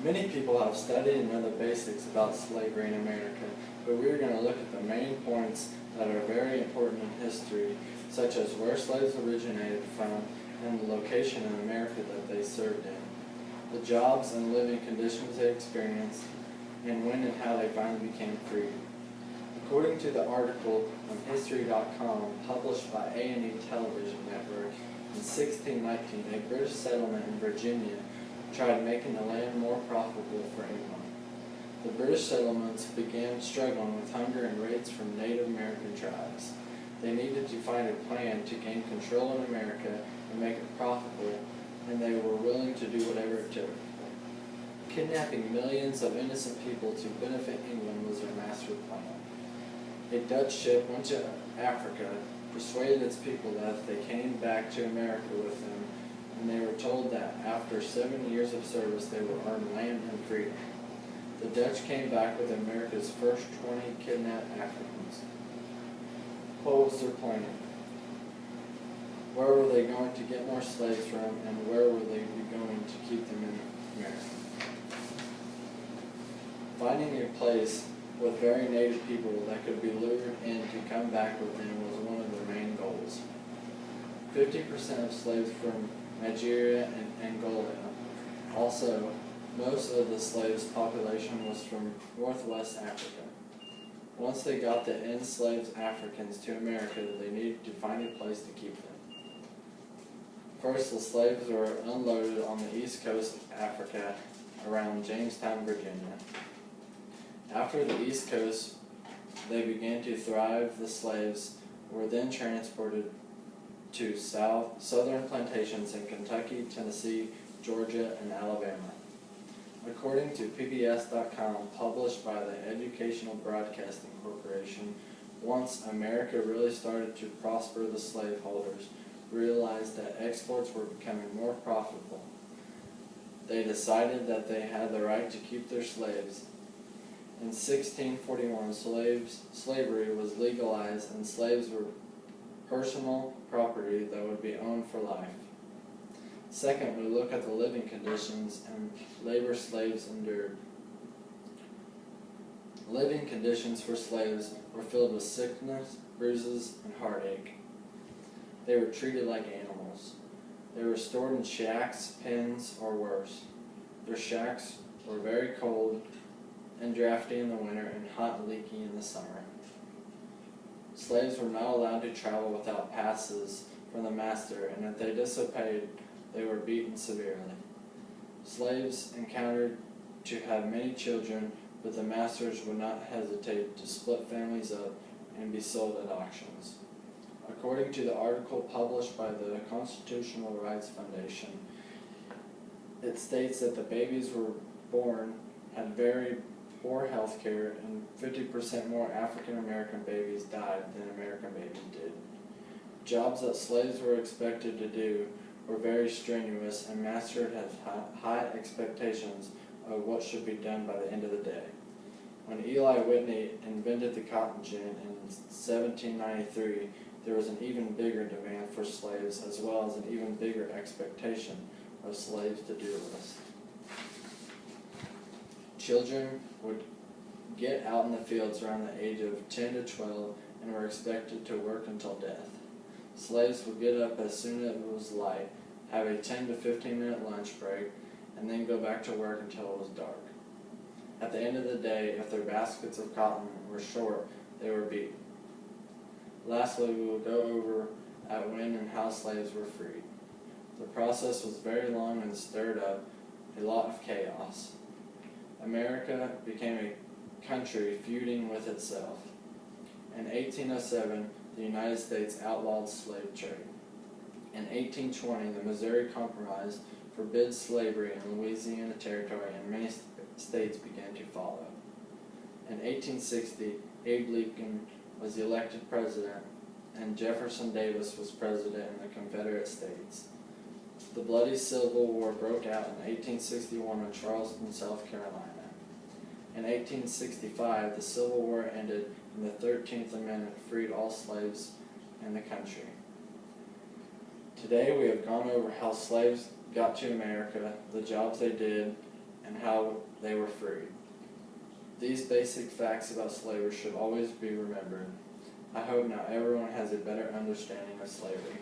Many people have studied and know the basics about slavery in America, but we're going to look at the main points that are very important in history, such as where slaves originated from and the location in America that they served in, the jobs and living conditions they experienced, and when and how they finally became free. According to the article on History.com published by A&E Television Network, in 1619, a British settlement in Virginia tried making the land more profitable for England. The British settlements began struggling with hunger and raids from Native American tribes. They needed to find a plan to gain control in America and make it profitable, and they were willing to do whatever it took. Kidnapping millions of innocent people to benefit England was their master plan. A Dutch ship went to Africa, persuaded its people that if they came back to America with them, and they were told that after 7 years of service they would earn land and freedom. The Dutch came back with America's first 20 kidnapped Africans. What was their plan? Where were they going to get more slaves from, and where were they going to keep them in America? Finding a place with very native people that could be lured in to come back with them was one of their main goals. 50% of slaves from Nigeria and Angola. Also, most of the slaves' population was from Northwest Africa. Once they got the enslaved Africans to America, they needed to find a place to keep them. First, the slaves were unloaded on the east coast of Africa around Jamestown, Virginia. After the East Coast, they began to thrive. The slaves were then transported to southern plantations in Kentucky, Tennessee, Georgia, and Alabama. According to PBS.com, published by the Educational Broadcasting Corporation, once America really started to prosper, the slaveholders realized that exports were becoming more profitable. They decided that they had the right to keep their slaves. In 1641, slavery was legalized, and slaves were personal property that would be owned for life. Second, we look at the living conditions and labor slaves endured. Living conditions for slaves were filled with sickness, bruises, and heartache. They were treated like animals. They were stored in shacks, pens, or worse. Their shacks were very cold and drafty in the winter and hot and leaky in the summer. Slaves were not allowed to travel without passes from the master, and if they disobeyed, they were beaten severely. Slaves encountered to have many children, but the masters would not hesitate to split families up and be sold at auctions. According to the article published by the Constitutional Rights Foundation, it states that the babies were born had very poor health care, and 50% more African American babies died than American babies did. Jobs that slaves were expected to do were very strenuous, and masters had high expectations of what should be done by the end of the day. When Eli Whitney invented the cotton gin in 1793, there was an even bigger demand for slaves, as well as an even bigger expectation of slaves to do this. Children would get out in the fields around the age of 10 to 12 and were expected to work until death. Slaves would get up as soon as it was light, have a 10 to 15 minute lunch break, and then go back to work until it was dark. At the end of the day, if their baskets of cotton were short, they were beaten. Lastly, we will go over at when and how slaves were freed. The process was very long and stirred up a lot of chaos. America became a country feuding with itself. In 1807, the United States outlawed slave trade. In 1820, the Missouri Compromise forbid slavery in Louisiana Territory, and many states began to follow. In 1860, Abe Lincoln was elected president, and Jefferson Davis was president in the Confederate States. The bloody Civil War broke out in 1861 in Charleston, South Carolina. In 1865, the Civil War ended, and the 13th Amendment freed all slaves in the country. Today we have gone over how slaves got to America, the jobs they did, and how they were freed. These basic facts about slavery should always be remembered. I hope now everyone has a better understanding of slavery.